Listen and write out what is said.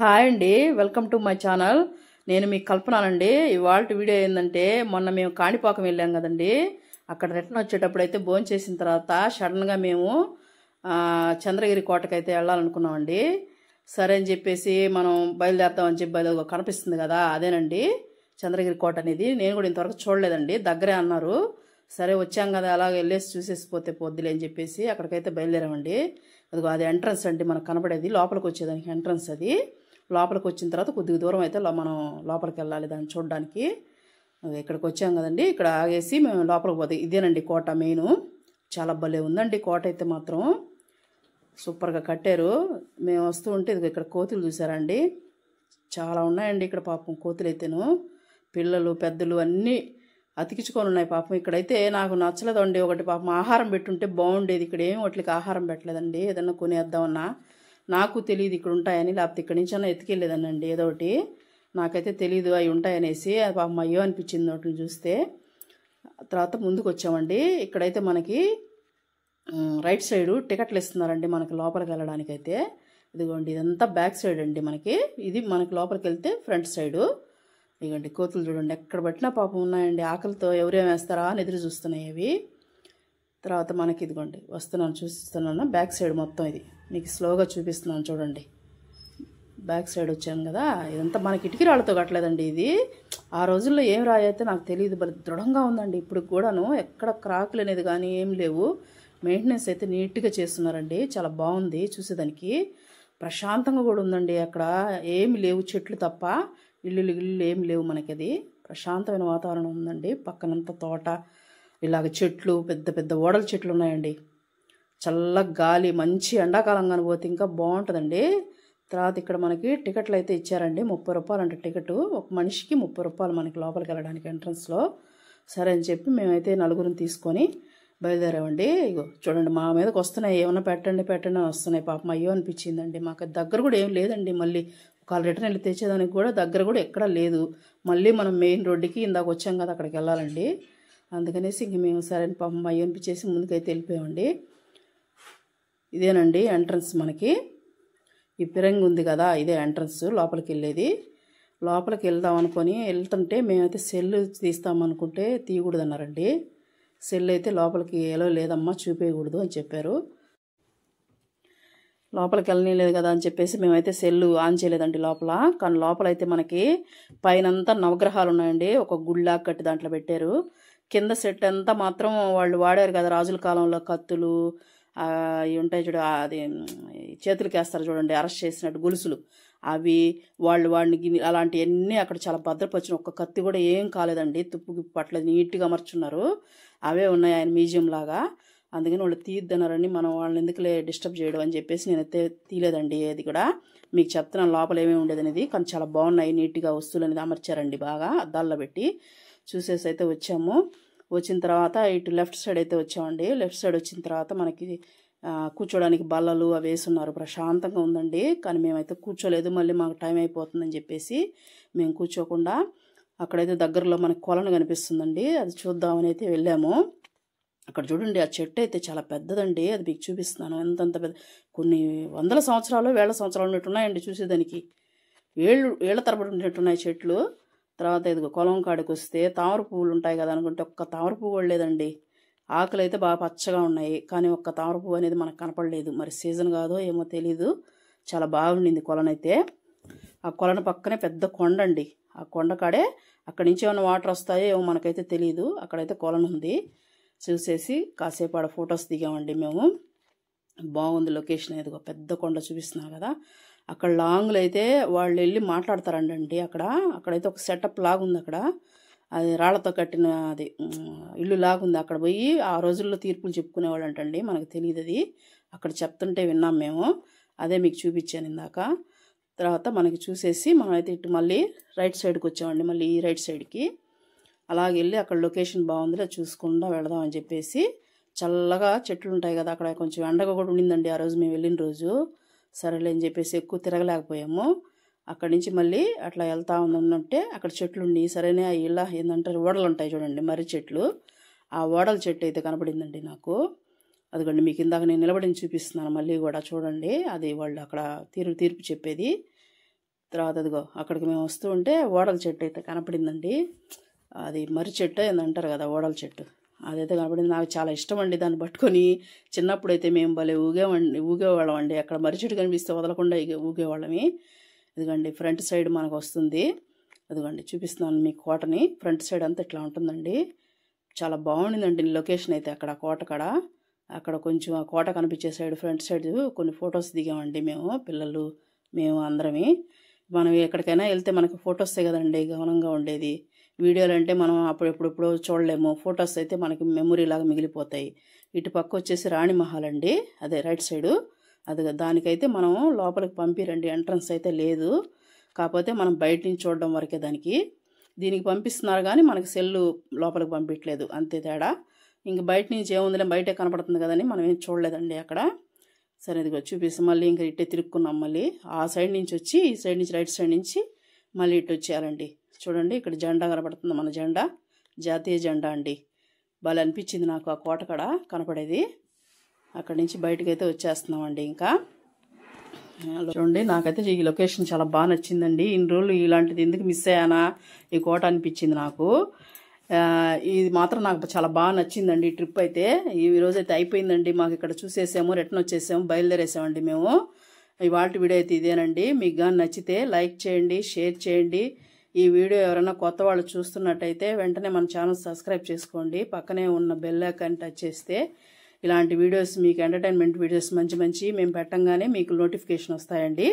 Hi అండి, welcome to my channel. నేను మీకు కల్పనానండి. ఇవాళ వీడియో ఏంటంటే, మొన్న మేము కాణిపాకం వెళ్ళాం కదండి. అక్కడ రిటర్న్ వచ్చేటప్పుడు అయితే భోజనం చేసిన తర్వాత సడన్గా మేము చంద్రగిరి కోటకైతే వెళ్ళాలనుకున్నామండి. సరే అని చెప్పేసి మనం బయలుదేరుతామని చెప్పి కనిపిస్తుంది కదా, అదేనండి చంద్రగిరి కోట అనేది. నేను కూడా ఇంతవరకు చూడలేదండి, దగ్గరే అన్నారు. సరే వచ్చాం కదా, అలాగ వెళ్ళేసి చూసేసిపోతే పొద్దులే అని చెప్పేసి అక్కడికైతే బయలుదేరామండి. అదిగో అది ఎంట్రన్స్ అండి, మనకు కనపడేది లోపలికి వచ్చేదానికి ఎంట్రన్స్. అది లోపలికి వచ్చిన తర్వాత కొద్దిగా దూరం అయితే మనం లోపలికి వెళ్ళాలి దాన్ని చూడడానికి. ఇక్కడికి వచ్చాం కదండి, ఇక్కడ ఆగేసి మేము లోపలికి పోతే ఇదేనండి కోట మెయిన్. చాలా భలే ఉందండి కోట అయితే మాత్రం, సూపర్గా కట్టారు. మేము వస్తూ ఉంటే ఇక్కడ కోతులు చూసారండి, చాలా ఉన్నాయండి ఇక్కడ. పాపం కోతులు అయితేను పిల్లలు పెద్దలు అన్నీ అతికించుకొని ఉన్నాయి పాపం. ఇక్కడైతే నాకు నచ్చలేదండి. ఒకటి పాపం ఆహారం పెట్టుంటే బాగుండేది, ఇక్కడ ఏమి వాటికి ఆహారం పెట్టలేదండి. ఏదన్నా కొనేద్దామన్నా నాకు తెలియదు ఇక్కడ ఉంటాయని, లేకపోతే ఇక్కడి నుంచి అన్నా ఎత్తుకెళ్ళేదానండి ఏదో ఒకటి. నాకైతే తెలీదు అవి ఉంటాయనేసి. అది పాపం అయ్యో అనిపించింది వాటిని చూస్తే. తర్వాత ముందుకు వచ్చామండి. ఇక్కడైతే మనకి రైట్ సైడు టికెట్లు ఇస్తున్నారండి మనకి లోపలికి వెళ్ళడానికి అయితే. ఇదిగోండి ఇదంతా బ్యాక్ సైడ్ అండి మనకి, ఇది మనకి లోపలికి వెళ్తే ఫ్రంట్ సైడు. ఇదిగోండి కోతులు చూడండి ఎక్కడ పట్టినా పాపం ఉన్నాయండి, ఆకలితో ఎవరేం వేస్తారా అని ఎదురు చూస్తున్నాయి అవి. తర్వాత మనకి ఇదిగోండి వస్తున్నాను, చూపిస్తున్నాను బ్యాక్ సైడ్ మొత్తం. ఇది మీకు స్లోగా చూపిస్తున్నాను చూడండి. బ్యాక్ సైడ్ వచ్చాను కదా, ఇదంతా మనకి ఇటుకి రాళ్ళతో కట్టలేదండి ఇది. ఆ రోజుల్లో ఏం రాయైతే నాకు తెలియదు, మరి దృఢంగా ఉందండి ఇప్పుడు కూడాను. ఎక్కడ క్రాకులు అనేది కానీ ఏం లేవు. మెయింటెనెన్స్ అయితే నీట్గా చేస్తున్నారండి, చాలా బాగుంది చూసేదానికి. ప్రశాంతంగా కూడా ఉందండి, అక్కడ ఏమి లేవు చెట్లు తప్ప, ఇల్లు ఏమి లేవు మనకి. అది ప్రశాంతమైన వాతావరణం ఉందండి. పక్కనంతా తోట, ఇలాగ చెట్లు, పెద్ద పెద్ద ఓడల చెట్లు ఉన్నాయండి. చల్ల గాలి, మంచి ఎండాకాలం కానీ పోతే ఇంకా బాగుంటుందండి. తర్వాత ఇక్కడ మనకి టికెట్లు అయితే ఇచ్చారండి, 30 రూపాయలు అంటే టికెట్. ఒక మనిషికి 30 రూపాయలు మనకి లోపలికి వెళ్ళడానికి ఎంట్రన్స్లో. సరే అని చెప్పి మేమైతే నలుగురిని తీసుకొని బయలుదేరామండి. ఇగో చూడండి మా మీదకి వస్తున్నాయి, ఏమన్నా పెట్టండి పెట్టండి అని వస్తున్నాయి. పాపం అయ్యో అనిపించిందండి. మాకు దగ్గర కూడా ఏం లేదండి, మళ్ళీ ఒక రిటర్న్ వెళ్ళి తెచ్చేదానికి కూడా దగ్గర కూడా ఎక్కడా లేదు. మళ్ళీ మనం మెయిన్ రోడ్డుకి ఇందాక వచ్చాం కదా అక్కడికి వెళ్ళాలండి. అందుకనేసి ఇంక మేము సరే పాపం అయ్యో అనిపించేసి ముందుకైతే వెళ్ళిపోయామండి. ఇదేనండి ఎంట్రన్స్ మనకి. ఈ పిరంగి ఉంది కదా, ఇదే ఎంట్రన్స్ లోపలికి వెళ్ళేది. లోపలికి వెళ్దాం అనుకొని వెళ్తుంటే మేమైతే సెల్ తీస్తామనుకుంటే తీయకూడదు అన్నారండి. సెల్ అయితే లోపలికి ఎలా లేదమ్మా చూపేయకూడదు అని చెప్పారు. లోపలికి వెళ్ళలేదు కదా అని చెప్పేసి మేమైతే సెల్ ఆన్ చేయలేదండి లోపల. కానీ లోపలైతే మనకి పైనంతా నవగ్రహాలు ఉన్నాయండి, ఒక గుళ్ళాగా కట్టి దాంట్లో పెట్టారు. కింద సెట్ అంతా మాత్రం వాళ్ళు వాడారు కదా రాజుల కాలంలో, కత్తులు అవి ఉంటాయి చూడ, అది చేతులకి వేస్తారు చూడండి అరెస్ట్ చేసినట్టు గొలుసులు, అవి వాళ్ళు వాడిని అలాంటివన్నీ అక్కడ చాలా భద్రపరిచిన. ఒక్క కత్తి కూడా ఏం కాలేదండి, తుప్పు గిప్పు పట్టలేదు, నీట్గా అమర్చున్నారు. అవే ఉన్నాయి ఆయన మ్యూజియం లాగా. అందుకని వాళ్ళు తీయద్దన్నారని మనం వాళ్ళని ఎందుకులే డిస్టర్బ్ చేయడం అని చెప్పేసి నేనైతే తీయలేదండి. అది కూడా మీకు చెప్తున్నాను లోపల ఏమేమి ఉండేది అనేది. కానీ చాలా బాగున్నాయి, నీట్గా వస్తువులు అనేది అమర్చారండి బాగా అద్దాల్లో పెట్టి. చూసేసి అయితే వచ్చాము. వచ్చిన తర్వాత ఇటు లెఫ్ట్ సైడ్ అయితే వచ్చామండి. లెఫ్ట్ సైడ్ వచ్చిన తర్వాత మనకి కూర్చోడానికి బల్లలు అవి వేసున్నారు, ప్రశాంతంగా ఉందండి. కానీ మేమైతే కూర్చోలేదు, మళ్ళీ మాకు టైం అయిపోతుందని చెప్పేసి మేము కూర్చోకుండా అక్కడైతే దగ్గరలో మనకి కొలను కనిపిస్తుందండి, అది చూద్దామని అయితే వెళ్ళాము. అక్కడ చూడండి ఆ చెట్టు అయితే చాలా పెద్దదండి, అది మీకు చూపిస్తున్నాను. ఎంతంత పెద్ద, కొన్ని వందల సంవత్సరాలు వేల సంవత్సరాలు ఉన్నట్టున్నాయండి చూసేదానికి. ఏళ్ళ తరబడి ఉన్నట్టున్నాయి చెట్లు. తర్వాత ఇదిగో కొలం కాడికి వస్తే తామర పువ్వులు ఉంటాయి కదా అనుకుంటే ఒక్క తామర పువ్వు కూడా లేదండి. ఆకులు అయితే బాగా పచ్చగా ఉన్నాయి, కానీ ఒక్క తామర పువ్వు అనేది మనకు కనపడలేదు. మరి సీజన్ కాదో ఏమో తెలీదు. చాలా బాగుండింది కొలనైతే. ఆ కొలను పక్కనే పెద్ద కొండ అండి, ఆ కొండ కాడే అక్కడి నుంచి ఏమైనా వాటర్ వస్తాయో ఏమో మనకైతే తెలియదు. అక్కడైతే కొలను ఉంది. చూసేసి కాసేపు ఆడ ఫొటోస్ దిగామండి మేము. బాగుంది లొకేషన్. ఏదిగో పెద్ద కొండ చూపిస్తున్నారు కదా, అక్కడ లాంగ్లో అయితే వాళ్ళు వెళ్ళి మాట్లాడతారండి. అక్కడైతే ఒక సెటప్ లాగుంది అక్కడ, అది రాళ్లతో కట్టిన అది ఇల్లు లాగుంది. అక్కడ పోయి ఆ రోజుల్లో తీర్పులు చెప్పుకునేవాళ్ళు అంటండి, మనకు తెలియదు అది. అక్కడ చెప్తుంటే విన్నాం మేము, అదే మీకు చూపించాను ఇందాక. తర్వాత మనకి చూసేసి మనమైతే ఇటు మళ్ళీ రైట్ సైడ్కి వచ్చామండి. మళ్ళీ ఈ రైట్ సైడ్కి అలాగే వెళ్ళి అక్కడ లొకేషన్ బాగుందిలే చూసుకుండా వెళదామని చెప్పేసి. చల్లగా చెట్లు ఉంటాయి కదా, అక్కడ కొంచెం ఎండగా కూడా ఉండిందండి ఆ రోజు మేము వెళ్ళిన రోజు. సరేలే అని చెప్పేసి ఎక్కువ తిరగలేకపోయాము. అక్కడి నుంచి మళ్ళీ అట్లా వెళ్తా ఉన్నట్టే అక్కడ చెట్లు ఉండి, సరేనే ఇలా ఏంటంటారు ఓడలు ఉంటాయి చూడండి, మర్రి చెట్లు. ఆ ఓడల చెట్టు అయితే కనపడిందండి నాకు. అదిగోండి మీకు ఇందాక నేను నిలబడిని చూపిస్తున్నాను మళ్ళీ కూడా చూడండి, అది వాళ్ళు అక్కడ తీర్పు చెప్పేది. తర్వాత అదిగో అక్కడికి మేము వస్తూ ఉంటే ఓడల చెట్టు అయితే కనపడిందండి. అది మర్రి చెట్టు ఏందంటారు కదా, ఓడల చెట్టు, అదైతే కనపడింది. నాకు చాలా ఇష్టం అండి దాన్ని పట్టుకొని. చిన్నప్పుడైతే మేము భలే ఊగేవాళ్ళం అండి. అక్కడ మర్రి చెట్టు కనిపిస్తే వదలకుండా ఊగేవాళ్ళమి. ఇదిగోండి ఫ్రంట్ సైడ్ మనకు వస్తుంది. అదిగోండి చూపిస్తున్నాను మీకు కోటని. ఫ్రంట్ సైడ్ అంతా ఇట్లా ఉంటుందండి. చాలా బాగుండిందండి లొకేషన్ అయితే అక్కడ కోట కాడ. అక్కడ కొంచెం ఆ కోట కనిపించే సైడ్ ఫ్రంట్ సైడ్ కొన్ని ఫొటోస్ దిగామండి మేము, పిల్లలు మేము అందరమే. మనం ఎక్కడికైనా వెళ్తే మనకు ఫొటోస్ కదండి గమనంగా ఉండేది. వీడియోలు అంటే మనం అప్పుడెప్పుడెప్పుడు చూడలేము. ఫొటోస్ అయితే మనకి మెమొరీ లాగా మిగిలిపోతాయి. ఇటు పక్క వచ్చేసి రాణి మహల్ అండి, అదే రైట్ సైడు. అది దానికైతే మనం లోపలికి పంపిరండి, ఎంట్రన్స్ అయితే లేదు. కాకపోతే మనం బయట నుంచి చూడడం వరకే దానికి. దీనికి పంపిస్తున్నారు కానీ మనకి సెల్లు లోపలికి పంపించలేదు, అంతే తేడా. ఇంక బయట నుంచి ఏముందిలే, బయటే కనపడుతుంది కదని మనం ఏం చూడలేదండి అక్కడ. సరే ఇదిగో చూపిస్తాం. మళ్ళీ ఇంకా ఇట్టే తిరుక్కున్నాం. మళ్ళీ ఆ సైడ్ నుంచి వచ్చి ఈ సైడ్ నుంచి రైట్ సైడ్ నుంచి మళ్ళీ ఇటు వచ్చేయాలండి. చూడండి ఇక్కడ జెండా కనపడుతుంది, మన జెండా, జాతీయ జెండా అండి. భలే అనిపించింది నాకు ఆ కోట కాడ కనపడేది. అక్కడి నుంచి బయటకు అయితే వచ్చేస్తున్నామండి. ఇంకా చూడండి నాకైతే ఈ లొకేషన్ చాలా బాగా నచ్చిందండి. ఇన్ని రోజులు ఇలాంటిది ఎందుకు మిస్ అయ్యానా ఈ కోట అనిపించింది నాకు. ఇది మాత్రం నాకు చాలా బాగా నచ్చిందండి ఈ ట్రిప్ అయితే. ఈ రోజైతే అయిపోయిందండి, మాకు ఇక్కడ చూసేసాము, రిటర్న్ వచ్చేసాము, బయలుదేరేసామండి మేము. ఇవాళ వీడియో అయితే ఇదేనండి. మీకు కానీ నచ్చితే లైక్ చేయండి, షేర్ చేయండి. ఈ వీడియో ఎవరైనా కొత్త వాళ్ళు చూస్తున్నట్టయితే వెంటనే మన ఛానల్ సబ్స్క్రైబ్ చేసుకోండి. పక్కనే ఉన్న బెల్ ఐకాన్ టచ్ చేస్తే ఇలాంటి వీడియోస్ మీకు ఎంటర్టైన్మెంట్ వీడియోస్ మంచి మేము పెట్టంగానే మీకు నోటిఫికేషన్ వస్తాయండి.